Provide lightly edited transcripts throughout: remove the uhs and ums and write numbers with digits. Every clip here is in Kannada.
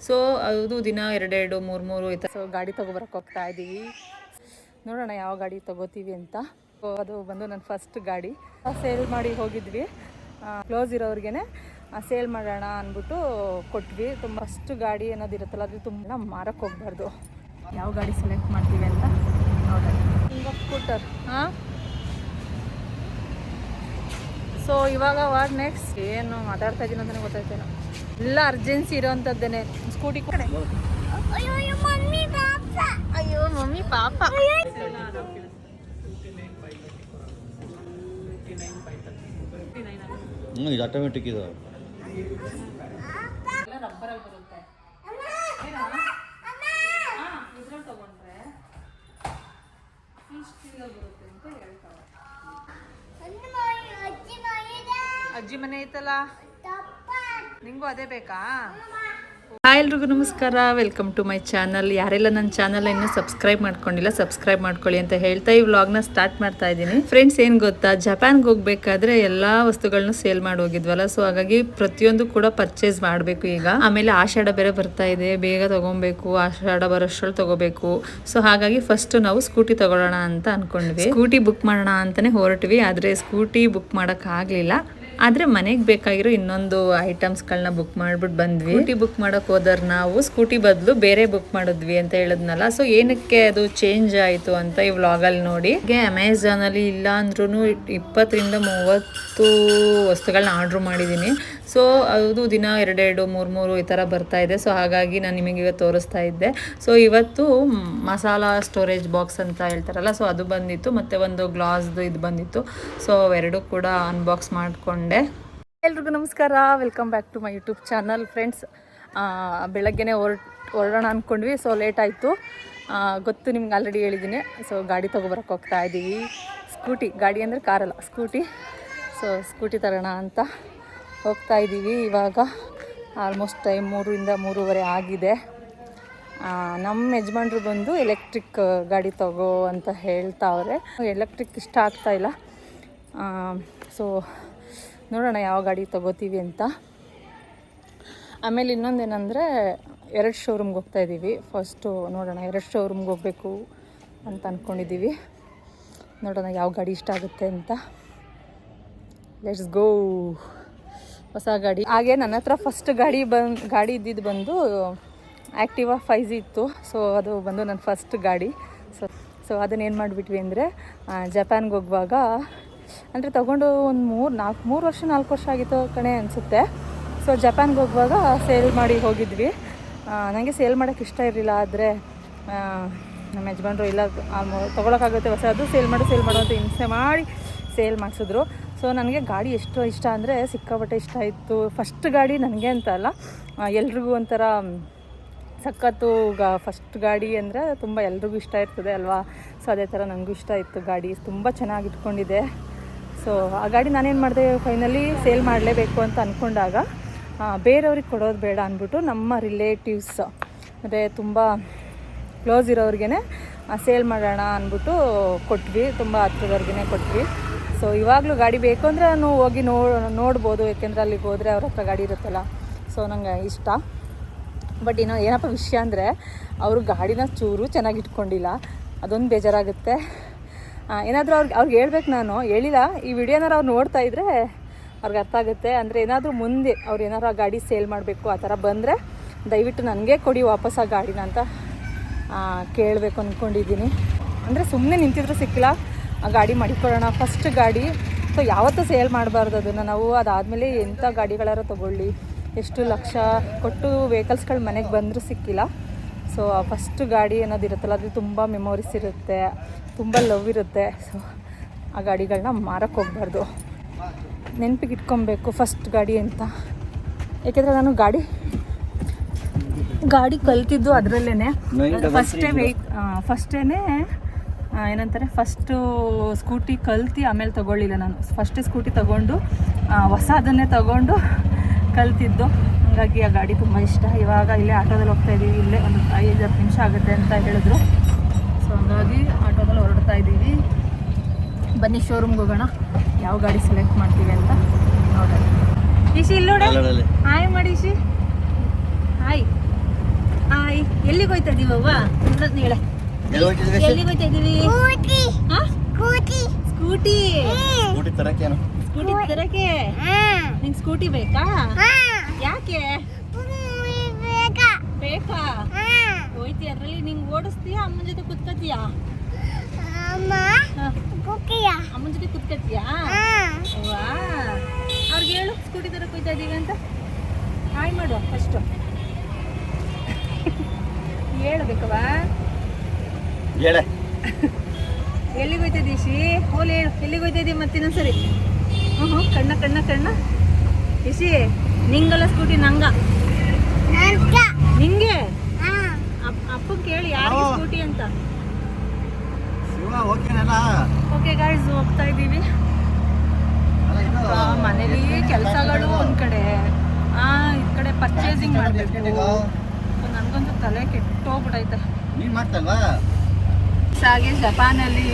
ಸೊ ಅದು ದಿನ 2 3 ಈ ಥರ ಸೊ ಗಾಡಿ ತೊಗೊಬರಕ್ಕೆ ಹೋಗ್ತಾ ಇದ್ದೀವಿ. ನೋಡೋಣ ಯಾವ ಗಾಡಿ ತೊಗೋತೀವಿ ಅಂತ. ಸೊ ಅದು ಬಂದು ನನ್ನ ಫಸ್ಟ್ ಗಾಡಿ. ಸೇಲ್ ಮಾಡಿ ಹೋಗಿದ್ವಿ, ಕ್ಲೋಸ್ ಇರೋರಿಗೇ ಸೇಲ್ ಮಾಡೋಣ ಅಂದ್ಬಿಟ್ಟು ಕೊಟ್ವಿ. ತುಂಬ ಫಸ್ಟ್ ಗಾಡಿ ಅನ್ನೋದಿರುತ್ತಲ್ಲ ಅದು ತುಂಬ ಮಾರಕ್ಕೆ ಹೋಗ್ಬಾರ್ದು. ಯಾವ ಗಾಡಿ ಸೆಲೆಕ್ಟ್ ಮಾಡ್ತೀವಿ ಅಂತ ನೋಡೋಣ. ತುಂಬ ಸ್ಕೂಟರ್. ಹಾಂ, ಸೊ ಇವಾಗ ನೆಕ್ಸ್ಟ್ ಏನು ಮಾತಾಡ್ತಾ ಇದ್ದೀನಿ ಅಂತಲೇ ಗೊತ್ತಾಯ್ತೇನೋ. ಎಲ್ಲ ಅರ್ಜೆನ್ಸಿ ಇರೋವಂಥದ್ದೇನೆ. ಸ್ಕೂಟಿ ಕಡೆ ಅಯ್ಯೋ ಮಮ್ಮಿ ಪಾಪ. ಇದು ಆಟೋಮೆಟಿಕ್ ಇದು. ರಬ್ಬರಲ್ಲಿ ಬರುತ್ತೆ. ಇದ್ರಲ್ಲಿ ತಗೊಂಡ್ರೆ ಸ್ಟೀಲಲ್ಲಿ ಬರುತ್ತೆ ಅಂತ ಹೇಳ್ತಾರೆ. ಅಜ್ಜಿ ಮನೆ ಐತಲ್ಲ, ನಿಂಗೂ ಅದೇ ಬೇಕಾ? ಹಾಯ್ ಎಲ್ರಿಗೂ ನಮಸ್ಕಾರ, ವೆಲ್ಕಮ್ ಟು ಮೈ ಚಾನಲ್. ಯಾರೆಲ್ಲ ನನ್ನ ಚಾನಲ್ ಇನ್ನೂ ಸಬ್ಸ್ಕ್ರೈಬ್ ಮಾಡ್ಕೊಂಡಿಲ್ಲ ಸಬ್ಸ್ಕ್ರೈಬ್ ಮಾಡ್ಕೊಳ್ಳಿ ಅಂತ ಹೇಳ್ತಾ ಈ ವ್ಲಾಗ್ನ ಸ್ಟಾರ್ಟ್ ಮಾಡ್ತಾ ಇದ್ದೀನಿ. ಫ್ರೆಂಡ್ಸ್, ಏನು ಗೊತ್ತಾ, ಜಪಾನ್ಗೆ ಹೋಗ್ಬೇಕಾದ್ರೆ ಎಲ್ಲ ವಸ್ತುಗಳನ್ನ ಸೇಲ್ ಮಾಡಿ ಹೋಗಿದ್ವಲ್ಲ, ಸೊ ಹಾಗಾಗಿ ಪ್ರತಿಯೊಂದು ಕೂಡ ಪರ್ಚೇಸ್ ಮಾಡಬೇಕು ಈಗ. ಆಮೇಲೆ ಆಷಾಢ ಬೇರೆ ಬರ್ತಾ ಇದೆ, ಬೇಗ ತಗೊಬೇಕು, ಆಷಾಢ ಬರೋಷ್ಟ್ರಲ್ಲಿ ತಗೋಬೇಕು. ಸೊ ಹಾಗಾಗಿ ಫಸ್ಟ್ ನಾವು ಸ್ಕೂಟಿ ತಗೊಳ್ಳೋಣ ಅಂತ ಅನ್ಕೊಂಡ್ವಿ. ಸ್ಕೂಟಿ ಬುಕ್ ಮಾಡೋಣ ಅಂತಾನೆ ಹೊರಟ್ವಿ, ಆದರೆ ಸ್ಕೂಟಿ ಬುಕ್ ಮಾಡೋಕ್ಕಾಗಲಿಲ್ಲ. ಆದರೆ ಮನೆಗೆ ಬೇಕಾಗಿರೋ ಇನ್ನೊಂದು ಐಟಮ್ಸ್ಗಳನ್ನ ಬುಕ್ ಮಾಡಿಬಿಟ್ಟು ಬಂದ್ವಿ. ಸ್ಕೂಟಿ ಬುಕ್ ಮಾಡೋಕೆ ಹೋದ್ರೆ ನಾವು ಸ್ಕೂಟಿ ಬದಲು ಬೇರೆ ಬುಕ್ ಮಾಡಿದ್ವಿ ಅಂತ ಹೇಳಿದ್ನಲ್ಲ. ಸೊ ಏನಕ್ಕೆ ಅದು ಚೇಂಜ್ ಆಯಿತು ಅಂತ ಈ ವ್ಲಾಗಲ್ಲಿ ನೋಡಿ. ಅಮೆಝಾನಲ್ಲಿ ಇಲ್ಲ ಅಂದ್ರೂ 20 ರಿಂದ 30 ವಸ್ತುಗಳನ್ನ ಆರ್ಡ್ರ್ ಮಾಡಿದ್ದೀನಿ. ಸೊ ಅದು ದಿನ 2 3 ಈ ಥರ ಬರ್ತಾ ಇದೆ. ಸೊ ಹಾಗಾಗಿ ನಾನು ನಿಮಗೆ ಇವತ್ತು ತೋರಿಸ್ತಾ ಇದ್ದೆ. ಸೊ ಇವತ್ತು ಮಸಾಲಾ ಸ್ಟೋರೇಜ್ ಬಾಕ್ಸ್ ಅಂತ ಹೇಳ್ತಾರಲ್ಲ, ಸೊ ಅದು ಬಂದಿತ್ತು, ಮತ್ತು ಒಂದು ಗ್ಲಾಸ್ದು ಇದು ಬಂದಿತ್ತು. ಸೊ ಅವೆರಡು ಕೂಡ ಅನ್ಬಾಕ್ಸ್ ಮಾಡಿಕೊಂಡೆ. ಎಲ್ರಿಗೂ ನಮಸ್ಕಾರ, welcome back to my YouTube channel. Friends, ಬೆಳಗ್ಗೆನೇ ಹೊರಡೋಣ ಅಂದ್ಕೊಂಡ್ವಿ. ಸೊ ಲೇಟ್ ಆಯಿತು, ಗೊತ್ತು ನಿಮ್ಗೆ ಆಲ್ರೆಡಿ ಹೇಳಿದ್ದೀನಿ. ಸೊ ಗಾಡಿ ತೊಗೊಬರಕ್ಕೆ ಹೋಗ್ತಾ ಇದ್ದೀವಿ. ಸ್ಕೂಟಿ, ಗಾಡಿ ಅಂದರೆ ಕಾರಲ್ಲ, ಸ್ಕೂಟಿ. ಸೊ ಸ್ಕೂಟಿ ತರೋಣ ಅಂತ ಹೋಗ್ತಾ ಇದ್ದೀವಿ. ಇವಾಗ ಆಲ್ಮೋಸ್ಟ್ ಟೈಮ್ 3 ರಿಂದ 3:15 ಆಗಿದೆ. ನಮ್ಮ ಯಜಮಾನ್ರು ಬಂದು ಎಲೆಕ್ಟ್ರಿಕ್ ಗಾಡಿ ತಗೋ ಅಂತ ಹೇಳ್ತಾವ್ರೆ. ಎಲೆಕ್ಟ್ರಿಕ್ ಇಷ್ಟ ಆಗ್ತಾಯಿಲ್ಲ. ಸೊ ನೋಡೋಣ ಯಾವ ಗಾಡಿ ತೊಗೋತೀವಿ ಅಂತ. ಆಮೇಲೆ ಇನ್ನೊಂದೇನೆಂದರೆ 2 ಶೋರೂಮ್ಗೆ ಹೋಗ್ತಾಯಿದ್ದೀವಿ. ಫಸ್ಟು ನೋಡೋಣ, 2 ಶೋರೂಮ್ಗೆ ಹೋಗಬೇಕು ಅಂತ ಅಂದ್ಕೊಂಡಿದ್ದೀವಿ. ನೋಡೋಣ ಯಾವ ಗಾಡಿ ಇಷ್ಟ ಆಗುತ್ತೆ ಅಂತ. Let's go. ಹೊಸ ಗಾಡಿ. ಹಾಗೆ ನನ್ನ ಹತ್ರ ಫಸ್ಟ್ ಗಾಡಿ ಇದ್ದಿದ್ದು ಬಂದು ಆ್ಯಕ್ಟಿವಾ 5G ಇತ್ತು. ಸೊ ಅದು ಬಂದು ನನ್ನ ಫಸ್ಟ್ ಗಾಡಿ. ಸೊ ಅದನ್ನೇನು ಮಾಡಿಬಿಟ್ವಿ ಅಂದರೆ, ಜಪಾನ್ಗೆ ಹೋಗುವಾಗ ಅಂದರೆ ತೊಗೊಂಡು ಒಂದು 4 ವರ್ಷ ಆಗಿತ್ತು ಕಣೆ ಅನಿಸುತ್ತೆ. ಸೊ ಜಪಾನ್ಗೆ ಹೋಗುವಾಗ ಸೇಲ್ ಮಾಡಿ ಹೋಗಿದ್ವಿ. ನನಗೆ ಸೇಲ್ ಮಾಡೋಕ್ಕೆ ಇಷ್ಟ ಇರಲಿಲ್ಲ, ಆದರೆ ನಮ್ಮ ಯಜಮಾನ್ರು ಇಲ್ಲ ತೊಗೊಳಕ್ಕಾಗುತ್ತೆ ಹೊಸದು, ಸೇಲ್ ಮಾಡು ಅಂತ ಹಿಂಸೆ ಮಾಡಿ ಸೇಲ್ ಮಾಡಿಸಿದ್ರು. ಸೊ ನನಗೆ ಗಾಡಿ ಎಷ್ಟು ಇಷ್ಟ ಅಂದರೆ ಸಿಕ್ಕಾಪಟ್ಟೆ ಇಷ್ಟ ಇತ್ತು. ಫಸ್ಟ್ ಗಾಡಿ ನನಗೆ ಅಂತ ಅಲ್ಲ, ಎಲ್ರಿಗೂ ಒಂಥರ ಸಖತ್ತು. ಫಸ್ಟ್ ಗಾಡಿ ಅಂದರೆ ತುಂಬ ಎಲ್ರಿಗೂ ಇಷ್ಟ ಇರ್ತದೆ ಅಲ್ವಾ. ಸೊ ಅದೇ ಥರ ನನಗೂ ಇಷ್ಟ ಇತ್ತು. ಗಾಡಿ ತುಂಬ ಚೆನ್ನಾಗಿ ಇಟ್ಕೊಂಡಿದೆ. ಸೊ ಆ ಗಾಡಿ ನಾನೇನು ಮಾಡಿದೆ, ಫೈನಲಿ ಸೇಲ್ ಮಾಡಲೇಬೇಕು ಅಂತ ಅಂದ್ಕೊಂಡಾಗ ಬೇರೆಯವ್ರಿಗೆ ಕೊಡೋದು ಬೇಡ ಅಂದ್ಬಿಟ್ಟು ನಮ್ಮ ರಿಲೇಟಿವ್ಸ್ ಅಂದರೆ ತುಂಬ ಕ್ಲೋಸ್ ಇರೋರಿಗೇ ಸೇಲ್ ಮಾಡೋಣ ಅಂದ್ಬಿಟ್ಟು ಕೊಟ್ವಿ. ತುಂಬ ಹತ್ರದವ್ರಿಗೇ ಕೊಟ್ವಿ. ಸೊ ಇವಾಗಲೂ ಗಾಡಿ ಬೇಕು ಅಂದರೆ ನಾನು ಹೋಗಿ ನೋಡ್ಬೋದು, ಯಾಕೆಂದರೆ ಅಲ್ಲಿಗೆ ಹೋದರೆ ಅವ್ರ ಹತ್ರ ಗಾಡಿ ಇರುತ್ತಲ್ಲ. ಸೊ ನಂಗೆ ಇಷ್ಟ. ಬಟ್ ಏನಪ್ಪ ವಿಷಯ ಅಂದರೆ, ಅವರು ಗಾಡಿನ ಚೂರು ಚೆನ್ನಾಗಿ ಇಟ್ಕೊಂಡಿಲ್ಲ. ಅದೊಂದು ಬೇಜಾರಾಗುತ್ತೆ. ಏನಾದರೂ ಅವ್ರಿಗೆ ಹೇಳ್ಬೇಕು, ನಾನು ಹೇಳಿಲ್ಲ. ಈ ವಿಡಿಯೋನಾರು ಅವ್ರು ನೋಡ್ತಾ ಇದ್ದರೆ ಅವ್ರಿಗೆ ಅರ್ಥ ಆಗುತ್ತೆ. ಅಂದರೆ ಏನಾದರೂ ಮುಂದೆ ಅವ್ರು ಏನಾರು ಆ ಗಾಡಿ ಸೇಲ್ ಮಾಡಬೇಕು ಆ ಥರ ಬಂದರೆ ದಯವಿಟ್ಟು ನನಗೆ ಕೊಡಿ ವಾಪಸ್ ಆ ಗಾಡಿನ ಅಂತ ಕೇಳಬೇಕು ಅಂದ್ಕೊಂಡಿದ್ದೀನಿ. ಅಂದರೆ ಸುಮ್ಮನೆ ನಿಂತಿದ್ರು ಸಿಕ್ಕಿಲ್ಲ, ಆ ಗಾಡಿ ಮಾಡಿಕೊಳ್ಳೋಣ, ಫಸ್ಟ್ ಗಾಡಿ. ಸೊ ಯಾವತ್ತೂ ಸೇಲ್ ಮಾಡಬಾರ್ದು ಅದನ್ನು ನಾವು. ಅದಾದಮೇಲೆ ಎಂಥ ಗಾಡಿಗಳಾರ ತೊಗೊಳ್ಳಿ, ಎಷ್ಟು ಲಕ್ಷ ಕೊಟ್ಟು ವೆಹಿಕಲ್ಸ್ಗಳು ಮನೆಗೆ ಬಂದರೂ ಸಿಕ್ಕಿಲ್ಲ. ಸೊ ಆ ಫಸ್ಟ್ ಗಾಡಿ ಅನ್ನೋದಿರುತ್ತಲ್ಲ, ಅದು ತುಂಬ ಮೆಮೊರೀಸ್ ಇರುತ್ತೆ, ತುಂಬ ಲವ್ ಇರುತ್ತೆ. ಸೊ ಆ ಗಾಡಿಗಳನ್ನ ಮಾರಕ್ಕೆ ಹೋಗ್ಬಾರ್ದು, ನೆನಪಿಗೆ ಇಟ್ಕೊಬೇಕು ಫಸ್ಟ್ ಗಾಡಿ ಅಂತ. ಏಕೆಂದರೆ ನಾನು ಗಾಡಿ ಕಲ್ತಿದ್ದು ಅದರಲ್ಲೇ ಫಸ್ಟೇ ಏನಂತಾರೆ, ಫಸ್ಟು ಸ್ಕೂಟಿ ಕಲ್ತು ಆಮೇಲೆ ತೊಗೊಳ್ಳಿಲ್ಲ ನಾನು. ಫಸ್ಟೇ ಸ್ಕೂಟಿ ತೊಗೊಂಡು ಹೊಸದನ್ನೇ ತೊಗೊಂಡು ಕಲ್ತಿದ್ದು. ಹಾಗಾಗಿ ಆ ಗಾಡಿ ತುಂಬ ಇಷ್ಟ. ಇವಾಗ ಇಲ್ಲೇ ಆಟೋದಲ್ಲಿ ಹೋಗ್ತಾಯಿದ್ದೀವಿ. ಇಲ್ಲೇ ಒಂದು 5-10 ನಿಮಿಷ ಆಗುತ್ತೆ ಅಂತ ಹೇಳಿದ್ರು. ಸೊ ಹಾಗಾಗಿ ಆಟೋದಲ್ಲಿ ಹೊರಡ್ತಾ ಇದ್ದೀವಿ. ಬನ್ನಿ ಶೋರೂಮ್ಗೆ ಹೋಗೋಣ, ಯಾವ ಗಾಡಿ ಸೆಲೆಕ್ಟ್ ಮಾಡ್ತೀವಿ ಅಂತ ನೋಡೋಣ. ಇಶಿ ಇಲ್ಲಿ ನೋಡಿ, ಹಾಯ್ ಮಾಡಿ ಇಶಿ, ಹಾಯ್. ಎಲ್ಲಿಗೆ ಹೋಯ್ತಾ ಇದೀವವ್ವ? ಹೇಳ, ಎಲ್ಲಿಗೆ ಹೋಯ್ತಾ ಇದೀವಿ? ಸ್ಕೂಟಿ ತರಕೇನು? ಸ್ಕೂಟಿ ತರಕ್ಕೆ. ನಿಂಗೆ ಸ್ಕೂಟಿ ಬೇಕಾ? ಯಾಕೆ ಬೇಕಾ? ಹೋಯ್ತಿ ಅದ್ರಲ್ಲಿ ನಿಂಗೆ ಓಡಿಸ್ತೀಯಾ ಅಮ್ಮನ ಜೊತೆ ಕುತ್ಕತೀಯಾ? ಅಮ್ಮನ ಜೊತೆ ಕುತ್ಕತೀಯಾ? ವಾ, ಅವ್ರಿಗೆ ಹೇಳು ಸ್ಕೂಟಿ ತರಕ್ಕೆ ಹೋಯ್ತಾ ಇದೀವಿ ಅಂತ. ಹಾಯ್ ಮಾಡು ಫಸ್ಟು. ಹೇಳ್ಬೇಕವಾ? ಹೇಳ, ಎಲ್ಲಿಗೆ ಹೋಯ್ತಾ ಇದೀವಿ ಶಿ? ಹೋಲ್ ಹೇಳು, ಎಲ್ಲಿಗೆ ಹೋಯ್ತಾ ಇದೀವಿ ಮತ್ತೆ ಇನ್ನೊಂದ್ಸರಿ. ಕಣ್ಣ ಕಣ್ಣ ಕಣ್ಣ. ಇಶಿ, ನಿಂಗಲ್ಲ ಸ್ಕೂಟಿ, ನಂಗ. ನಿಂಗೆ ಅಪ್ಪನ್ ಕೇಳಿ ಯಾರಿಗೆ ಸ್ಕೂಟಿ ಅಂತ. ಓಕೆ ಗೈಸ್, ಹೋಗ್ತಾ ಇದ್ದೀವಿ. ಮನೇಲಿ ಕೆಲಸಗಳು ಒಂದ್ ಕಡೆ, ಈ ಕಡೆ ಪರ್ಚೇಸಿಂಗ್ ಮಾಡಬೇಕು. ನನಗಂತೂ ತಲೆ ಕೆಟ್ಟೋಗ್ಬಿಟ್ಟೈತೆ. ನೀನ್ ಮಾಡ್ತಲ್ವಾ? ಹಾಗೆ ಜಪಾನಲ್ಲಿ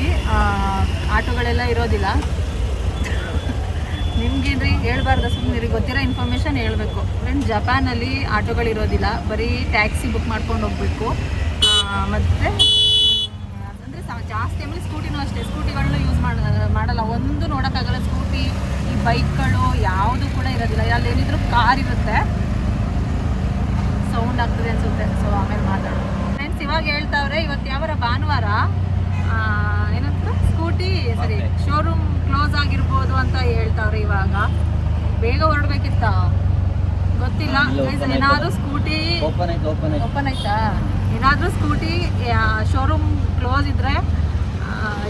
ಆಟೋಗಳೆಲ್ಲ ಇರೋದಿಲ್ಲ. ನಿಮ್ಗೇನ್ರಿ ಹೇಳ್ಬಾರ್ದ, ಸುಮ್ಮನೆ ಗೊತ್ತಿರೋ ಇನ್ಫಾರ್ಮೇಷನ್ ಹೇಳ್ಬೇಕು. ಫ್ರೆಂಡ್ಸ್, ಜಪಾನಲ್ಲಿ ಆಟೋಗಳಿರೋದಿಲ್ಲ, ಬರೀ ಟ್ಯಾಕ್ಸಿ ಬುಕ್ ಮಾಡ್ಕೊಂಡು ಹೋಗ್ಬೇಕು. ಮತ್ತು ಅಂದರೆ ಜಾಸ್ತಿ ಆಮೇಲೆ ಸ್ಕೂಟಿನೂ ಅಷ್ಟೇ, ಸ್ಕೂಟಿಗಳನ್ನ ಯೂಸ್ ಮಾಡಲ್ಲ. ಒಂದು ನೋಡೋಕ್ಕಾಗಲ್ಲ ಸ್ಕೂಟಿ, ಈ ಬೈಕ್ಗಳು ಯಾವುದು ಕೂಡ ಇರೋದಿಲ್ಲ. ಅಲ್ಲಿ ಏನಿದ್ರು ಕಾರ್ ಇರುತ್ತೆ, ಸೌಂಡ್ ಆಗ್ತದೆ ಅನಿಸುತ್ತೆ. ಸೊ ಆಮೇಲೆ ಮಾತಾಡೋದು. ಫ್ರೆಂಡ್ಸ್, ಇವಾಗ ಹೇಳ್ತಾವ್ರೆ ಇವತ್ತು ಯಾವಾರ ಭಾನುವಾರ ಏನಂತ ಸ್ಕೂಟಿ ಸರಿ ಶೋರೂಮ್ ಕ್ಲೋಸ್ ಆಗಿರ್ಬೋದು ಅಂತ ಹೇಳ್ತಾವ್ರೆ. ಇವಾಗ ಬೇಗ ಹೊರಡ್ಬೇಕಿತ್ತ ಗೊತ್ತಿಲ್ಲ. ಏನಾದರೂ ಸ್ಕೂಟಿ ಓಪನ್ ಆಯ್ತಾ? ಏನಾದರೂ ಸ್ಕೂಟಿ ಶೋರೂಮ್ ಕ್ಲೋಸ್ ಇದ್ರೆ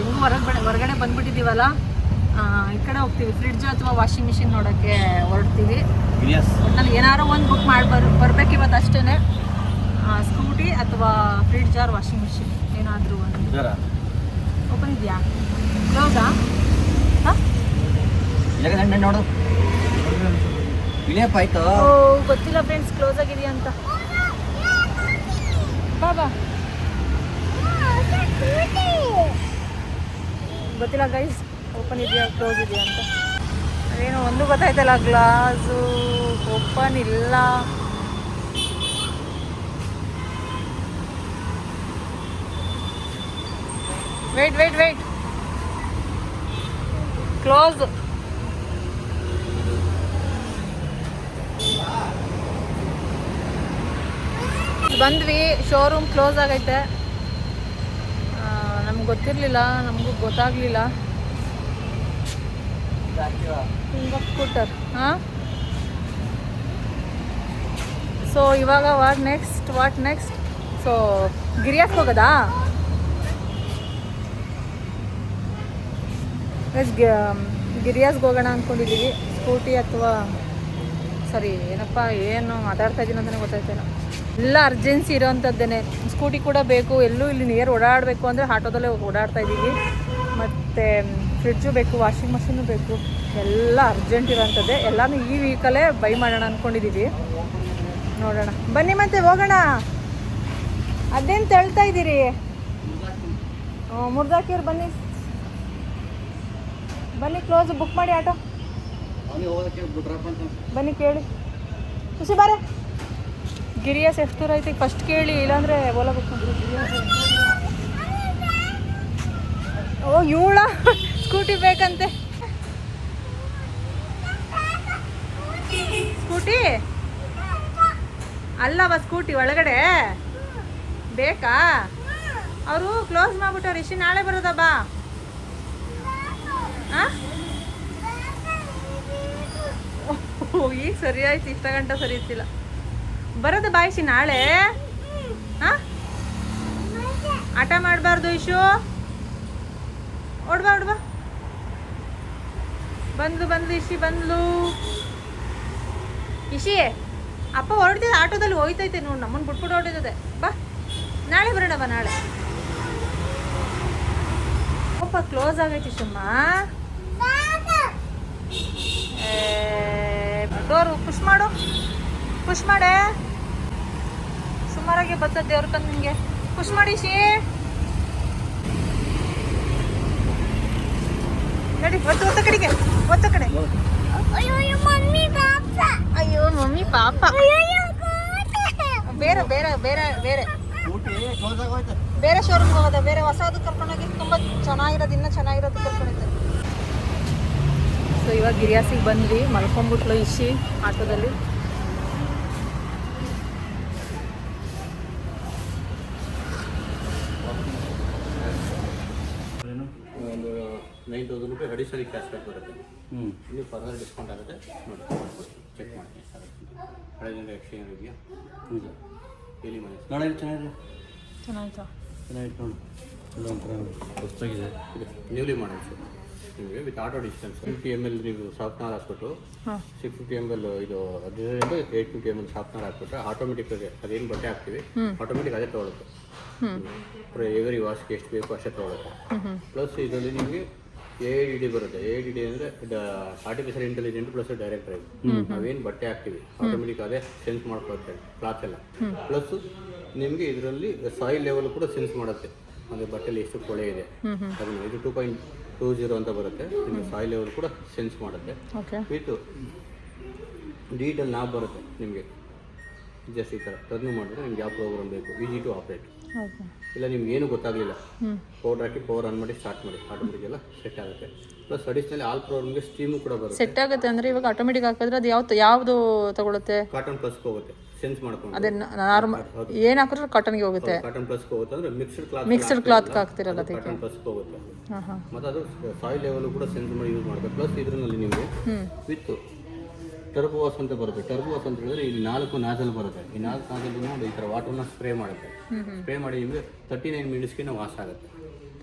ಹಿಂಗೂ ಹೊರಗಡೆ ಬಂದ್ಬಿಟ್ಟಿದ್ದೀವಲ್ಲ, ಈ ಕಡೆ ಹೋಗ್ತೀವಿ. ಫ್ರಿಡ್ಜ್ ಅಥವಾ ವಾಷಿಂಗ್ ಮಿಷಿನ್ ನೋಡೋಕ್ಕೆ ಹೊರಡ್ತೀವಿ. ಒಟ್ಟಿನಲ್ಲಿ ಏನಾದ್ರು ಒಂದು ಬುಕ್ ಮಾಡಿ ಬರ್ಬೇಕು ಇವತ್ತು ಅಷ್ಟೇ. ಸ್ಕೂಟಿ ಅಥವಾ ಫ್ರಿಡ್ಜ್ ಆರ್ ವಾಷಿಂಗ್ ಮಿಷಿನ್ ಏನಾದರೂ ಒಂದು. ಓಪನ್ ಇದೆಯಾ ಕ್ಲೋಸಾ? ನೋಡು, ಗೊತ್ತಿಲ್ಲ ಫ್ರೆಂಡ್ಸ್, ಕ್ಲೋಸ್ ಆಗಿದೆಯಾ ಅಂತ. ಬಾಬಾ ಗೊತ್ತಿಲ್ಲ ಗೈಸ್, ಓಪನ್ ಇದೆಯಾ ಕ್ಲೋಸ್ ಇದೆಯಾ ಅಂತ. ಅದೇನೋ ಒಂದು ಗೊತ್ತಾಯ್ತಲ್ಲ, ಗ್ಲಾಸು ಓಪನ್ ಇಲ್ಲ. Wait close. ಬಂದ್ವಿ, ಶೋರೂಮ್ ಕ್ಲೋಸ್ ಆಗೈತೆ. ನಮ್ಗೆ ಗೊತ್ತಿರಲಿಲ್ಲ, ನಮಗೂ ಗೊತ್ತಾಗಲಿಲ್ಲ. ಸ್ಕೂಟರ್. ಸೊ ಇವಾಗ ವಾಟ್ ನೆಕ್ಸ್ಟ್? ಸೊ ಗಿರಿಯಾಸ್ಗೆ ಹೋಗೋದಾ? ಗಿರಿಯಾಸ್ಗೆ ಹೋಗೋಣ ಅಂದ್ಕೊಂಡಿದ್ದೀವಿ. ಸ್ಕೂಟಿ ಅಥವಾ ಸರಿ ಏನಪ್ಪ ಏನು ಮಾತಾಡ್ತಾ ಇದ್ದೀನಿ ಅಂತಲೇ ಗೊತ್ತಾಯ್ತಿಲ್ಲ. ಎಲ್ಲ ಅರ್ಜೆನ್ಸಿ ಇರೋವಂಥದ್ದೇನೆ. ಸ್ಕೂಟಿ ಕೂಡ ಬೇಕು, ಎಲ್ಲೂ ಇಲ್ಲಿ ನಿಯರ್ ಓಡಾಡಬೇಕು ಅಂದರೆ ಆಟೋದಲ್ಲೇ ಓಡಾಡ್ತಾ ಇದ್ದೀವಿ. ಮತ್ತು ಫ್ರಿಡ್ಜು ಬೇಕು, ವಾಷಿಂಗ್ ಮಷೀನು ಬೇಕು, ಎಲ್ಲ ಅರ್ಜೆಂಟ್ ಇರೋವಂಥದ್ದೇ. ಎಲ್ಲನೂ ಈ ವೀಕಲ್ಲೇ ಬೈ ಮಾಡೋಣ ಅಂದ್ಕೊಂಡಿದ್ದೀವಿ. ನೋಡೋಣ ಬನ್ನಿ ಮತ್ತೆ ಹೋಗೋಣ. ಅದೇನು ತಳ್ತಾ ಇದ್ದೀರಿ? ಮುರ್ದಾಕಿಯವ್ರು ಬನ್ನಿ ಕ್ಲೋಸ್ ಬುಕ್ ಮಾಡಿ ಆಟೋ. ಬನ್ನಿ ಕೇಳಿ. ಖುಷಿ ಬಾರೆ. ಗಿರಿಯಾಸ್ ಎಷ್ಟು ದೂರ ಐತಿ ಫಸ್ಟ್ ಕೇಳಿ, ಇಲ್ಲಾಂದರೆ ಓಲಾ ಬುಕ್ ಮಾಡಿ. ಓ ಇವಳ ಸ್ಕೂಟಿ ಬೇಕಂತೆ. ಸ್ಕೂಟಿ ಅಲ್ಲವ, ಸ್ಕೂಟಿ ಒಳಗಡೆ ಬೇಕಾ? ಅವರು ಕ್ಲೋಸ್ ಮಾಡ್ಬಿಟ್ಟವ್ರು. ಇಶಿ ನಾಳೆ ಬರೋದಾ? ಬಾ. ಈಗ ಸರಿ ಆಯ್ತು, ಇಷ್ಟ ಗಂಟೆ ಸರಿ ಇರ್ತಿಲ್ಲ. ಬರೋದು ಬಾಯಿಸಿ ನಾಳೆ. ಆಟ ಮಾಡಬಾರ್ದು ಇಶು. ಓಡ್ಬಾ. ಬಂದ್ಲು ಇಶಿ ಬಂದ್ಲು. ಇಶಿ ಅಪ್ಪ ಹೊರಡ್ತಿದ್ದೆ, ಆಟೋದಲ್ಲಿ ಹೋಯ್ತೈತೆ ನೋಡಿ, ನಮ್ಮನ್ನು ಬಿಟ್ಬಿಟ್ಟು ಹೊರಟಿದ್ದೆ. ಬಾ ನಾಳೆ ಬರೋಣ, ಬಾ ನಾಳೆ. ಅಪ್ಪ ಕ್ಲೋಸ್ ಆಗೈತಿ ಸುಮ್ಮ. ಡೋರು ಪುಷ್ ಮಾಡೆ. ಸುಮಾರಾಗಿ ಬರ್ತದೆ ದೇವ್ರ ಕಂದು ನಿಮಗೆ. ಪುಷ್ ಮಾಡಿ ಶೀ. ನಡಿ ಒತ್ತ ಕಡೆಗೆ, ಒತ್ತ ಕಡೆ. ಅಯ್ಯೋ ಮಮ್ಮಿ ಪಾಪ. ಬೇರೆ ಸ್ಕೂಟಿ ಕ್ಲೋಸ್ ಆಗೋಯ್ತು. ಬೇರೆ ಶೋರೂಮ್ಗೆ ಹೋಗೋದ, ಬೇರೆ ಹೊಸದು ಕರ್ಕೊಂಡೋಗಿ ತುಂಬ ಚೆನ್ನಾಗಿರೋದು, ಇನ್ನೂ ಚೆನ್ನಾಗಿರೋದು ಕರ್ಕೊಂಡಿದ್ದೆ. ಸೊ ಇವಾಗ ಗಿರಿಯಾಸಿಗೆ ಬಂದ್ವಿ, ಮಲ್ಕೊಂಡ್ಬಿಟ್ಲು ಇಶಿ ಆಟೋದಲ್ಲಿ. ಒಂದು 9,000 ರೂಪಾಯಿ ಅಡಿಷನಲ್ ಕ್ಯಾಶ್ ಬ್ಯಾಕ್ ಬರುತ್ತೆ. ಇಲ್ಲಿ ಫರ್ದರ್ ಡಿಸ್ಕೌಂಟ್ ಆಗುತ್ತೆ ನೋಡಿ, ಚೆಕ್ ಮಾಡಿ. ಹಳೆ ಜನರ ಎಕ್ಸ್ಚೇಂಜ್ ಇದೆಯಾ? ಎಲ್ಲಿ ಮನೆ ನೋಡೋಣ ಚೆನ್ನಾಗಿದೆ. ಚೆನ್ನಾಯ್ತಾ? ಚೆನ್ನಾಗಿತ್ತು ನೋಡಿ. ಎಲ್ಲ ಒಂಥರ ಹೊಸ್ತಾಗಿದೆ. ಇದೆ ನ್ಯೂಲಿ ಮಾಡಲ್ ಸರ್ ನಿಮಗೆ ವಿತ್ ಆಟೋ ಡಿಸ್ಟೆನ್ಸ್ 50 ml ನೀವು ಸಾಫ್ಟ್ನರ್ ಹಾಕ್ಬಿಟ್ಟು 650 ml ಇದು 15 850 ml ಸಾಫ್ಟ್ನರ್ ಹಾಕ್ಬಿಟ್ರೆ ಆಟೋಮೆಟಿಕ್ ಅದೇನು ಬಟ್ಟೆ ಹಾಕ್ತೀವಿ ಆಟೋಮೆಟಿಕ್ ಅದೇ ತೊಗೊಳುತ್ತೆ. ಎವರಿ ವಾಶ್ಗೆ ಎಷ್ಟು ಬೇಕು ಅಷ್ಟೇ ತೊಗೊಳುತ್ತೆ. ಪ್ಲಸ್ ಇದರಲ್ಲಿ ನಿಮಗೆ AIDD ಬರುತ್ತೆ. AIDD ಅಂದರೆ artificial intelligent plus direct drive. ನಾವೇನು ಬಟ್ಟೆ ಹಾಕ್ತೀವಿ ಆಟೋಮೆಟಿಕ್ ಅದೇ ಸೆನ್ಸ್ ಮಾಡ್ಕೊಳುತ್ತೆ ಕ್ಲಾತ್ ಎಲ್ಲ. ಪ್ಲಸ್ ನಿಮಗೆ ಇದರಲ್ಲಿ ಸಾಯಿಲ್ ಲೆವೆಲ್ ಕೂಡ ಸೆನ್ಸ್ ಮಾಡುತ್ತೆ, ಅಂದರೆ ಬಟ್ಟೆಲಿ ಎಷ್ಟು ಕೊಳೆ ಇದೆ ಅದನ್ನು. ಇದು 2.20 ಅಂತ ಬರುತ್ತೆ. ನಿಮಗೆ ಸಾಯಿಲ್ ಲೆವೆಲ್ ಕೂಡ ಸೆನ್ಸ್ ಮಾಡುತ್ತೆ. ವಿತ್ ಡಿಜಿಟಲ್ ನಾಬ್ ಬರುತ್ತೆ ನಿಮಗೆ. ಜಸ್ಟ್ ಈ ಥರ ಟರ್ನ್ ಮಾಡಿದ್ರೆ ನಿಮ್ಗೆ ಯಾವ ಪ್ರೋಗ್ರಾಮ್ ಬೇಕು ಈಸಿ ಟು ಆಪ್ರೇಟ್. ಇಲ್ಲ ನಿಮ್ಗೆ ಏನು ಗೊತ್ತಾಗಲಿಲ್ಲ, ಪೌಡರ್ ಹಾಕಿ ಪವರ್ ಆನ್ ಮಾಡಿ ಸ್ಟಾರ್ಟ್ ಮಾಡಿ ಆಟೋಮೆಟಿಕ್ ಎಲ್ಲ ಸೆಟ್ ಆಗುತ್ತೆ. ಪ್ಲಸ್ ಅಡಿಷನಲ್ ಆಲ್ ಪ್ರೋಗ್ರಾಮ್ಗೆ ಸ್ಟೀಮು ಕೂಡ ಬರುತ್ತೆ. ಸೆಟ್ ಆಗುತ್ತೆ ಅಂದರೆ ಇವಾಗ ಆಟೋಮೆಟಿಕ್ ಹಾಕಿದ್ರೆ ಅದು ಯಾವುದು ತಗೊಳುತ್ತೆ? ಕಾಟನ್ ಪ್ಲಸ್ಗೆ ಹೋಗುತ್ತೆ ಸೆನ್ಸ್ ಮಾಡ್ಕೊಂಡು. ಅದೇ ನಾರ್ಮಲ್ ಏನು ಹಾಕಿದ್ರೆ ಕಾಟನ್ಗೆ ಹೋಗುತ್ತೆ. ಕಾಟನ್ ಪ್ಲಸ್ಗೆ ಹೋಗುತ್ತೆ ಅಂದರೆ ಮಿಕ್ಸ್ಡ್ ಕ್ಲಾತ್ ಹಾಕ್ತಿರಲ್ಲ ಅದಕ್ಕೆ ಕಾಟನ್ ಪ್ಲಸ್ಗೆ ಹೋಗುತ್ತೆ. ಮತ್ತು ಅದು ಸಾಯಿಲ್ ಲೆವೆಲ್ ಕೂಡ ಸೆನ್ಸ್ ಮಾಡಿ ಯೂಸ್ ಮಾಡುತ್ತೆ. ಪ್ಲಸ್ ಇದರಲ್ಲಿ ನಿಮಗೆ ವಿತ್ ಟರ್ಬೋ ವಾಶ್ ಅಂತ ಬರುತ್ತೆ. ಟರ್ಬೋ ವಾಶ್ ಅಂತ ಹೇಳಿದ್ರೆ ಇಲ್ಲಿ 4 ನಾಜಲ್ ಬರುತ್ತೆ. ಈ 4 ನಾಜಲ್ ನೋಡಿ ಈ ಥರ ವಾಟರ್ನ ಸ್ಪ್ರೇ ಮಾಡುತ್ತೆ. ಸ್ಪ್ರೇ ಮಾಡಿ ನಿಮಗೆ 39 ಮಿನಿಟ್ಸ್ಗೆ ವಾಶ್ ಆಗುತ್ತೆ.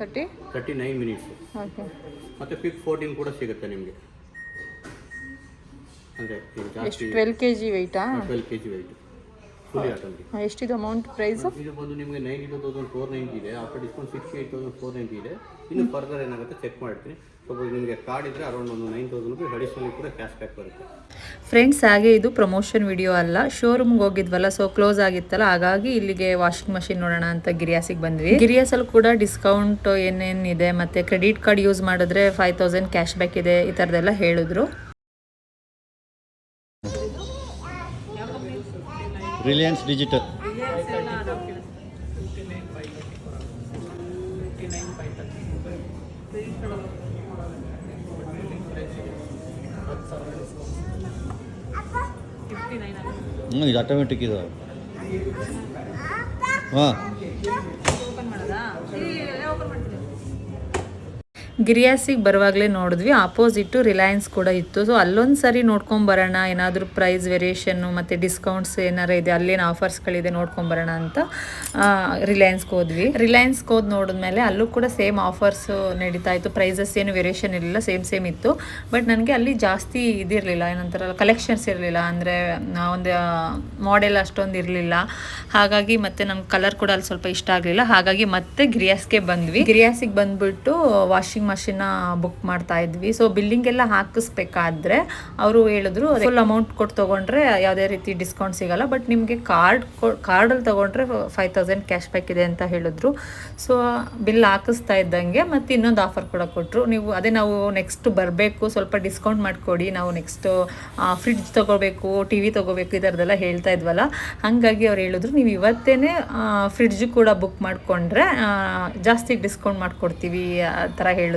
39 ಮಿನಿಟ್ಸ್. ಮತ್ತು ಕ್ವಿಕ್ 14 ಕೂಡ ಸಿಗುತ್ತೆ ನಿಮಗೆ. ಅಂದರೆ ಜಾಸ್ತಿ 12 kg ವೆಯ್ಟಾ? 12 kg ವೆಯ್ಟ್ ಫುಲ್ಲಿ ಆಟೋಮೆಟಿಕ್. ಎಷ್ಟಿದೆ ಅಮೌಂಟ್ ಪ್ರೈಸ್? ಇದು ಬಂದು ನಿಮಗೆ 92,490 ಇದೆ. ಆಫ್ಟರ್ ಡಿಸ್ಕೌಂಟ್ 68,490 ಇದೆ. ಇನ್ನು ಫರ್ದರ್ ಏನಾಗುತ್ತೆ ಚೆಕ್ ಮಾಡ್ತೀನಿ. ಸಪೋಸ್ ನಿಮಗೆ ಕಾರ್ಡ್ ಇದ್ದರೆ ಅರೌಂಡ್ ಒಂದು 9,000 ರೂಪಾಯಿ ಅಡಿಷನಲಿ ಕೂಡ ಕ್ಯಾಶ್ ಬ್ಯಾಕ್ ಬರುತ್ತೆ. ಫ್ರೆಂಡ್ಸ್, ಹಾಗೆ ಇದು ಪ್ರಮೋಷನ್ ವಿಡಿಯೋ ಅಲ್ಲ, ಶೋರೂಮ್ಗೆ ಹೋಗಿದ್ವಲ್ಲ, ಸೊ ಕ್ಲೋಸ್ ಆಗಿತ್ತಲ್ಲ, ಹಾಗಾಗಿ ಇಲ್ಲಿಗೆ ವಾಷಿಂಗ್ ಮಷಿನ್ ನೋಡೋಣ ಅಂತ ಗಿರಿಯಾಸಿಗೆ ಬಂದ್ವಿ. ಗಿರಿಯಾಸಲ್ಲಿ ಕೂಡ ಡಿಸ್ಕೌಂಟ್ ಏನೇನಿದೆ ಮತ್ತು ಕ್ರೆಡಿಟ್ ಕಾರ್ಡ್ ಯೂಸ್ ಮಾಡಿದ್ರೆ 5,000 ಕ್ಯಾಶ್ ಬ್ಯಾಕ್ ಇದೆ, ಈ ಥರದ್ದೆಲ್ಲ ಹೇಳಿದ್ರು. ರಿಲಯನ್ಸ್ ಡಿಜಿಟಲ್. ಇದು ಆಟೋಮೆಟಿಕ್ ಇದು. ಹಾಂ, ಗಿರಿಯಾಸಿಗೆ ಬರುವಾಗಲೇ ನೋಡಿದ್ವಿ, ಆಪೋಸಿಟ್ಟು ರಿಲಯನ್ಸ್ ಕೂಡ ಇತ್ತು. ಸೊ ಅಲ್ಲೊಂದು ಸರಿ ನೋಡ್ಕೊಂಬರೋಣ, ಏನಾದರೂ ಪ್ರೈಸ್ ವೇರಿಯೇಷನ್ನು ಮತ್ತು ಡಿಸ್ಕೌಂಟ್ಸ್ ಏನಾರು ಇದೆ, ಅಲ್ಲೇನು ಆಫರ್ಸ್ಗಳಿದೆ ನೋಡ್ಕೊಂಬರೋಣ ಅಂತ ರಿಲಯನ್ಸ್ಗೆ ಹೋದ್ವಿ. ರಿಲಯನ್ಸ್ಗೆ ಹೋದ್ ನೋಡಿದ್ಮೇಲೆ ಅಲ್ಲೂ ಕೂಡ ಸೇಮ್ ಆಫರ್ಸು ನಡೀತಾ ಇತ್ತು. ಪ್ರೈಸಸ್ ಏನು ವೇರಿಯೇಷನ್ ಇರಲಿಲ್ಲ, ಸೇಮ್ ಇತ್ತು. ಬಟ್ ನನಗೆ ಅಲ್ಲಿ ಜಾಸ್ತಿ ಇದಿರಲಿಲ್ಲ, ಏನಂತಾರಲ್ಲ ಕಲೆಕ್ಷನ್ಸ್ ಇರಲಿಲ್ಲ, ಅಂದರೆ ಒಂದು ಮಾಡೆಲ್ ಅಷ್ಟೊಂದು ಇರಲಿಲ್ಲ. ಹಾಗಾಗಿ ಮತ್ತೆ ನಮ್ಗೆ ಕಲರ್ ಕೂಡ ಅಲ್ಲಿ ಸ್ವಲ್ಪ ಇಷ್ಟ ಆಗಲಿಲ್ಲ. ಹಾಗಾಗಿ ಮತ್ತೆ ಗಿರಿಯಾಸ್ಗೆ ಬಂದ್ವಿ. ಗಿರಿಯಾಸಿಗೆ ಬಂದುಬಿಟ್ಟು ವಾಷಿಂಗ್ ಮಷಿನ್ನ ಬುಕ್ ಮಾಡ್ತಾ ಇದ್ವಿ. ಸೊ ಬಿಲ್ಲಿಂಗ್ ಎಲ್ಲ ಹಾಕಿಸ್ಬೇಕಾದ್ರೆ ಅವರು ಹೇಳಿದ್ರು ಫುಲ್ ಅಮೌಂಟ್ ಕೊಟ್ಟು ತೊಗೊಂಡ್ರೆ ಯಾವುದೇ ರೀತಿ ಡಿಸ್ಕೌಂಟ್ ಸಿಗಲ್ಲ, ಬಟ್ ನಿಮಗೆ ಕಾರ್ಡಲ್ಲಿ ತೊಗೊಂಡ್ರೆ 5,000 ಕ್ಯಾಶ್ ಬ್ಯಾಕ್ ಇದೆ ಅಂತ ಹೇಳಿದ್ರು. ಸೊ ಬಿಲ್ ಹಾಕಿಸ್ತಾ ಇದ್ದಂಗೆ ಮತ್ತು ಇನ್ನೊಂದು ಆಫರ್ ಕೂಡ ಕೊಟ್ಟರು. ನಾವು ನೆಕ್ಸ್ಟ್ ಬರಬೇಕು, ಸ್ವಲ್ಪ ಡಿಸ್ಕೌಂಟ್ ಮಾಡಿಕೊಡಿ, ನಾವು ನೆಕ್ಸ್ಟು ಫ್ರಿಡ್ಜ್ ತೊಗೋಬೇಕು, TV ತೊಗೋಬೇಕು, ಈ ಥರದ್ದೆಲ್ಲ ಹೇಳ್ತಾ ಇದ್ವಲ್ಲ. ಹಾಗಾಗಿ ಅವ್ರು ಹೇಳಿದ್ರು ನೀವು ಇವತ್ತೇ ಫ್ರಿಡ್ಜ್ ಕೂಡ ಬುಕ್ ಮಾಡಿಕೊಂಡ್ರೆ ಜಾಸ್ತಿ ಡಿಸ್ಕೌಂಟ್ ಮಾಡಿಕೊಡ್ತೀವಿ ಆ ಥರ ಹೇಳಿದ್ರು.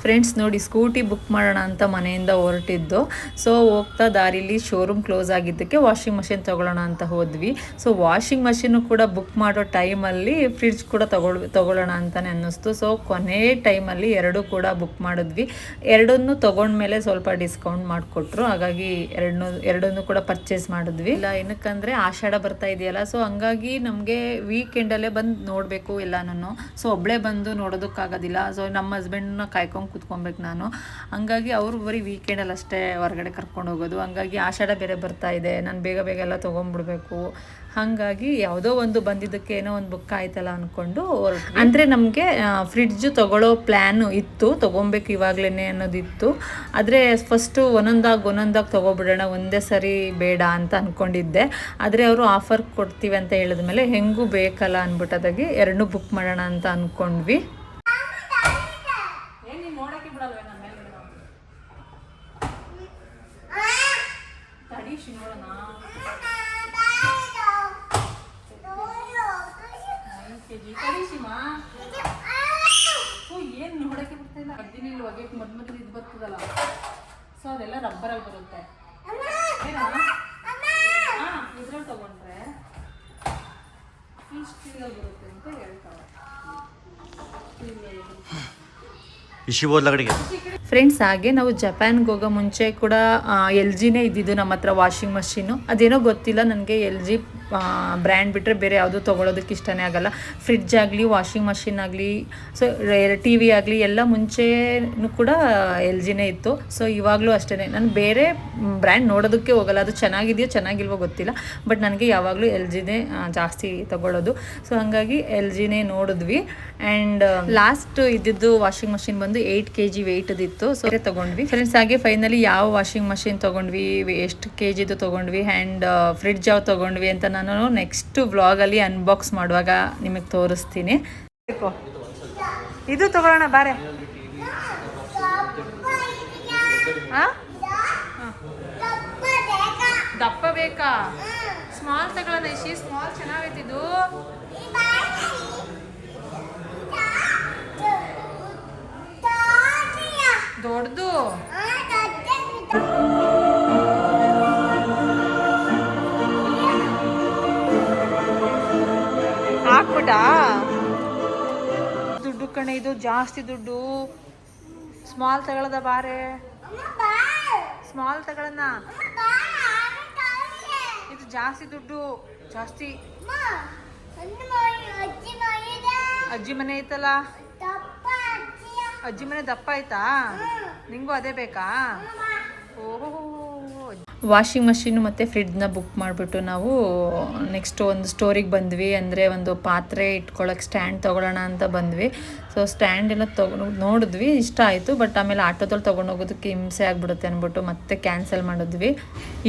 ಫ್ರೆಂಡ್ಸ್ ನೋಡಿ, ಸ್ಕೂಟಿ ಬುಕ್ ಮಾಡೋಣ ಅಂತ ಮನೆಯಿಂದ ಹೊರಟಿದ್ದು. ಸೊ ಹೋಗ್ತಾ ದಾರಿಲಿ ಶೋರೂಮ್ ಕ್ಲೋಸ್ ಆಗಿದ್ದಕ್ಕೆ ವಾಷಿಂಗ್ ಮಷಿನ್ ಅಂತ ಹೋದ್ವಿ. ಸೊ ವಾಷಿಂಗ್ ಮಷಿನ್ನು ಕೂಡ ಬುಕ್ ಮಾಡೋ ಟೈಮಲ್ಲಿ ಫ್ರಿಡ್ಜ್ ಕೂಡ ತಗೊಳ್ಳೋಣ ಅಂತಲೇ ಅನ್ನಿಸ್ತು. ಸೊ ಕೊನೆ ಟೈಮಲ್ಲಿ ಎರಡೂ ಕೂಡ ಬುಕ್ ಮಾಡಿದ್ವಿ. ಎರಡನ್ನೂ ತೊಗೊಂಡ್ಮೇಲೆ ಸ್ವಲ್ಪ ಡಿಸ್ಕೌಂಟ್ ಮಾಡಿಕೊಟ್ರು. ಹಾಗಾಗಿ ಎರಡನ್ನೂ ಕೂಡ ಪರ್ಚೇಸ್ ಮಾಡಿದ್ವಿ. ಇಲ್ಲ ಏನಕ್ಕಂದರೆ ಆಷಾಢ ಬರ್ತಾ ಇದೆಯಲ್ಲ, ಸೊ ಹಂಗಾಗಿ ನಮಗೆ ವೀಕೆಂಡಲ್ಲೇ ಬಂದು ನೋಡಬೇಕು ಎಲ್ಲನೂ. ಸೊ ಒಬ್ಬಳೇ ಬಂದು ನೋಡೋದಕ್ಕಾಗೋದಿಲ್ಲ. ಸೊ ನಮ್ಮ ಹಸ್ಬೆಂಡ್ನ ಕಾಯ್ಕೊಂಡು ಕೂತ್ಕೊಬೇಕು ನಾನು. ಹಂಗಾಗಿ ಅವರು ಬರೀ ವೀಕೆಂಡಲ್ಲಿ ಅಷ್ಟೇ ಹೊರಗಡೆ ಕರ್ಕೊಂಡು ಹೋಗೋದು. ಹಂಗಾಗಿ ಆಷಾಢ ಬೇರೆ ಬರ್ತಾ ಇದೆ, ನಾನು ಬೇಗ ಎಲ್ಲ ತೊಗೊಂಡ್ಬಿಡ್ಬೇಕು. ಹಾಗಾಗಿ ಯಾವುದೋ ಒಂದು ಬಂದಿದ್ದಕ್ಕೆ ಏನೋ ಒಂದು ಬುಕ್ ಆಯ್ತಲ್ಲ ಅಂದ್ಕೊಂಡು ಹೊರಟು. ಅಂದರೆ ನಮಗೆ ಫ್ರಿಡ್ಜು ತೊಗೊಳ್ಳೋ ಪ್ಲ್ಯಾನು ಇತ್ತು, ತೊಗೊಬೇಕು ಇವಾಗಲೇ ಅನ್ನೋದಿತ್ತು. ಆದರೆ ಫಸ್ಟು ಒಂದೊಂದಾಗಿ ತೊಗೊಬಿಡೋಣ, ಒಂದೇ ಸರಿ ಬೇಡ ಅಂತ ಅಂದ್ಕೊಂಡಿದ್ದೆ. ಆದರೆ ಅವರು ಆಫರ್ ಕೊಡ್ತೀವಿ ಅಂತ ಹೇಳಿದ್ಮೇಲೆ ಹೆಂಗೂ ಬೇಕಲ್ಲ ಅಂದ್ಬಿಟ್ಟದಾಗಿ ಎರಡನ್ನೂ ಬುಕ್ ಮಾಡೋಣ ಅಂತ ಅಂದ್ಕೊಂಡ್ವಿ. kg ಕಳಿಸಿಮಾ ಏನು ನೋಡೋಕ್ಕೆ ಬರ್ತಾ ಇಲ್ಲ ಅದ್ದಿನ ಇಲ್ಲಿ ಒಗೆಗೆ ಮದ್ದು ಇದು ಬರ್ತದಲ್ಲ ಸೊ ಅದೆಲ್ಲ ರಬ್ಬರಲ್ಲಿ ಬರುತ್ತೆ ಹಾಂ ಇದ್ರಲ್ಲಿ ತೊಗೊಂಡ್ರೆ ಈ ಸ್ಟೀಲಲ್ಲಿ ಬರುತ್ತೆ ಅಂತ ಹೇಳ್ತಾರೆ ಇಶಿ ಬೋದ್ಲ ಕಡೆಗೆ ಫ್ರೆಂಡ್ಸ್ ಹಾಗೆ ನಾವು ಜಪಾನ್ಗೆ ಹೋಗೋ ಮುಂಚೆ ಕೂಡ ಎಲ್ ಜಿನೇ ಇದ್ದಿದ್ದು ನಮ್ಮ ಹತ್ರ ವಾಷಿಂಗ್ ಮಷೀನು ಅದೇನೋ ಗೊತ್ತಿಲ್ಲ ನನಗೆ ಎಲ್ ಜಿ ಬ್ರ್ಯಾಂಡ್ ಬಿಟ್ಟರೆ ಬೇರೆ ಯಾವುದೂ ತೊಗೊಳೋದಕ್ಕೆ ಇಷ್ಟನೇ ಆಗಲ್ಲ ಫ್ರಿಡ್ಜ್ ಆಗಲಿ ವಾಷಿಂಗ್ ಮಷಿನ್ ಆಗಲಿ ಸೊ ಟಿ ವಿ ಆಗಲಿ ಎಲ್ಲ ಮುಂಚೆನೂ ಕೂಡ ಎಲ್ ಜಿನೇ ಇತ್ತು ಸೊ ಇವಾಗಲೂ ಅಷ್ಟೇ ನಾನು ಬೇರೆ ಬ್ರ್ಯಾಂಡ್ ನೋಡೋದಕ್ಕೆ ಹೋಗಲ್ಲ ಅದು ಚೆನ್ನಾಗಿದೆಯೋ ಚೆನ್ನಾಗಿಲ್ವೋ ಗೊತ್ತಿಲ್ಲ ಬಟ್ ನನಗೆ ಯಾವಾಗಲೂ ಎಲ್ ಜಿನೇ ಜಾಸ್ತಿ ತೊಗೊಳ್ಳೋದು ಸೊ ಹಾಗಾಗಿ ಎಲ್ ಜಿನೇ ನೋಡಿದ್ವಿ ಆ್ಯಂಡ್ ಲಾಸ್ಟ್ ಇದ್ದಿದ್ದು ವಾಷಿಂಗ್ ಮಷಿನ್ ಬಂದು 8 kg ವೆಯ್ಟದಿತ್ತು ಸೊ ತೊಗೊಂಡ್ವಿ ಫ್ರೆಂಡ್ಸ್ ಹಾಗೆ ಫೈನಲಿ ಯಾವ ವಾಷಿಂಗ್ ಮಷಿನ್ ತೊಗೊಂಡ್ವಿ ಎಷ್ಟು KGದು ತೊಗೊಂಡ್ವಿ ಆ್ಯಂಡ್ ಫ್ರಿಡ್ಜ್ ಯಾವ ತೊಗೊಂಡ್ವಿ ಅಂತ ನಾನು ನೆಕ್ಸ್ಟ್ ವ್ಲಾಗಲ್ಲಿ ಅನ್ಬಾಕ್ಸ್ ಮಾಡುವಾಗ ನಿಮಗೆ ತೋರಿಸ್ತೀನಿ ಇದು ತಗೊಳ್ಳೋಣ ಬಾರೆ ದಪ್ಪ ಬೇಕಾ ಸ್ಮಾಲ್ ತಗೊಳ್ಳೋಣ ಇಶಿ ಸ್ಮಾಲ್ ಚೆನ್ನಾಗೈತಿದು ದೊಡ್ಡದು ಹಾಕ್ಬಿಟ್ಟಾ ದುಡ್ಡು ಕಣೆ ಇದು ಜಾಸ್ತಿ ದುಡ್ಡು ಸ್ಮಾಲ್ ತಗೊಳ್ಳೋದ ಬಾರೆ ಸ್ಮಾಲ್ ತಗೊಳ್ಳೋಣ ಇದು ಜಾಸ್ತಿ ದುಡ್ಡು ಜಾಸ್ತಿ ಅಜ್ಜಿ ಮನೆ ಐತಲ್ಲ ಅಜ್ಜಿ ಮನೆ ದಪ್ಪ ಆಯ್ತಾ ನಿಂಗೂ ಅದೇ ಬೇಕಾ ಓಹೋ ವಾಷಿಂಗ್ ಮಷೀನು ಮತ್ತು ಫ್ರಿಡ್ಜ್ನ ಬುಕ್ ಮಾಡಿಬಿಟ್ಟು ನಾವು ನೆಕ್ಸ್ಟ್ ಒಂದು ಸ್ಟೋರಿಗೆ ಬಂದ್ವಿ ಅಂದರೆ ಒಂದು ಪಾತ್ರೆ ಇಟ್ಕೊಳ್ಳೋಕೆ ಸ್ಟ್ಯಾಂಡ್ ತೊಗೊಳ್ಳೋಣ ಅಂತ ಬಂದ್ವಿ ಸೊ ಸ್ಟ್ಯಾಂಡ್ ಎಲ್ಲ ನೋಡಿದ್ವಿ ಇಷ್ಟ ಆಯಿತು ಬಟ್ ಆಮೇಲೆ ಆಟೋದಲ್ಲಿ ತೊಗೊಂಡೋಗೋದಕ್ಕೆ ಹಿಂಸೆ ಆಗಿಬಿಡುತ್ತೆ ಅಂದ್ಬಿಟ್ಟು ಮತ್ತೆ ಕ್ಯಾನ್ಸಲ್ ಮಾಡಿದ್ವಿ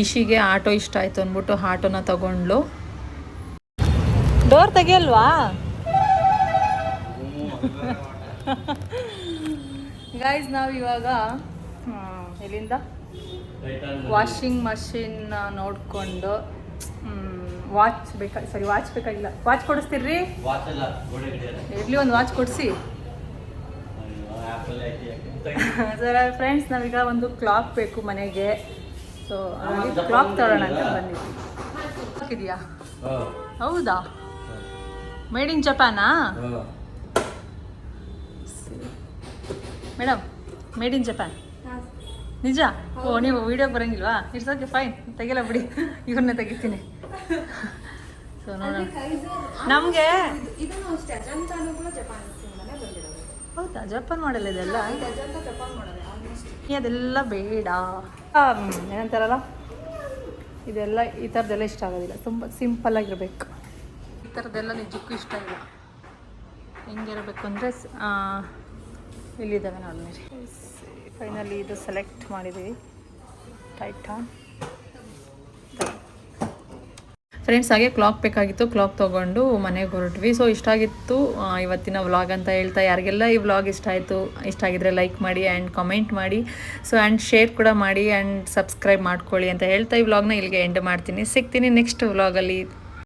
ಇಶಿಗೆ ಆಟೋ ಇಷ್ಟ ಆಯಿತು ಅಂದ್ಬಿಟ್ಟು ಆಟೋನ ತೊಗೊಂಡ್ಲು ಡೋರ್ ತೆಗಿಯಲ್ವಾ ಗೈಸ್ ನಾವು ಇವಾಗ ಎಲ್ಲಿಂದ ವಾಷಿಂಗ್ ಮಷಿನ್ ನೋಡಿಕೊಂಡು ವಾಚ್ ವಾಚ್ ಬೇಕಾಗಿಲ್ಲ ವಾಚ್ ಕೊಡಿಸ್ತೀರ್ರಿ ಇರ್ಲಿ ಒಂದು ವಾಚ್ ಕೊಡಿಸಿ ಸರ್ ಫ್ರೆಂಡ್ಸ್ ನಾವೀಗ ಒಂದು ಕ್ಲಾಕ್ ಬೇಕು ಮನೆಗೆ ಸೊ ಕ್ಲಾಕ್ ತಗೊಳ್ಳೋಣ ಅಂತ ಬಂದಿದ್ವಿ ಇದೆಯಾ ಹೌದಾ ಮೇಡ್ ಇನ್ ಜಪಾನಾ ಮೇಡಮ್ ಮೇಡ್ ಇನ್ ಜಪಾನ್ ನಿಜ ಓ ನೀವು ವಿಡಿಯೋ ಬರೋಂಗಿಲ್ವಾ ಇಟ್ಸ್ ಓಕೆ ಫೈನ್ ತೆಗಿಲ್ಲ ಬಿಡಿ ಇವ್ರನ್ನೇ ತೆಗಿತೀನಿ ಸೊ ನೋಡೋಣ ನಮಗೆ ಹೌದಾ ಜಪಾನ್ ಮಾಡಲ್ಲ ಇದೆಲ್ಲ ಅದೆಲ್ಲ ಬೇಡ ಏನಂತಾರಲ್ಲ ಇದೆಲ್ಲ ಈ ಥರದ್ದೆಲ್ಲ ಇಷ್ಟ ಆಗೋದಿಲ್ಲ ತುಂಬ ಸಿಂಪಲ್ಲಾಗಿರ್ಬೇಕು ಈ ಥರದ್ದೆಲ್ಲ ನಿಜಕ್ಕೂ ಇಷ್ಟ ಇಲ್ಲ ಹೆಂಗಿರಬೇಕು ಅಂದರೆ ಇಲ್ಲಿದ್ದಾವೆ ನೋಡಿ ಫೈನಲಿ ಇದು ಸೆಲೆಕ್ಟ್ ಮಾಡಿದ್ದೀವಿ ಟೈಟಾನ್ ಫ್ರೆಂಡ್ಸ್ ಹಾಗೆ ಕ್ಲಾಕ್ ಬೇಕಾಗಿತ್ತು ಕ್ಲಾಕ್ ತೊಗೊಂಡು ಮನೆಗೆ ಹೊರಟ್ವಿ ಸೊ ಇಷ್ಟ ಆಗಿತ್ತು ಇವತ್ತಿನ ವ್ಲಾಗ್ ಅಂತ ಹೇಳ್ತಾ ಯಾರಿಗೆಲ್ಲ ಈ ವ್ಲಾಗ್ ಇಷ್ಟ ಆಗಿದ್ರೆ ಲೈಕ್ ಮಾಡಿ ಆ್ಯಂಡ್ ಕಮೆಂಟ್ ಮಾಡಿ ಸೊ ಆ್ಯಂಡ್ ಶೇರ್ ಕೂಡ ಮಾಡಿ ಆ್ಯಂಡ್ ಸಬ್ಸ್ಕ್ರೈಬ್ ಮಾಡ್ಕೊಳ್ಳಿ ಅಂತ ಹೇಳ್ತಾ ಈ ವ್ಲಾಗ್ನ ಇಲ್ಲಿಗೆ ಎಂಡ್ ಮಾಡ್ತೀನಿ ಸಿಗ್ತೀನಿ ನೆಕ್ಸ್ಟ್ ವ್ಲಾಗಲ್ಲಿ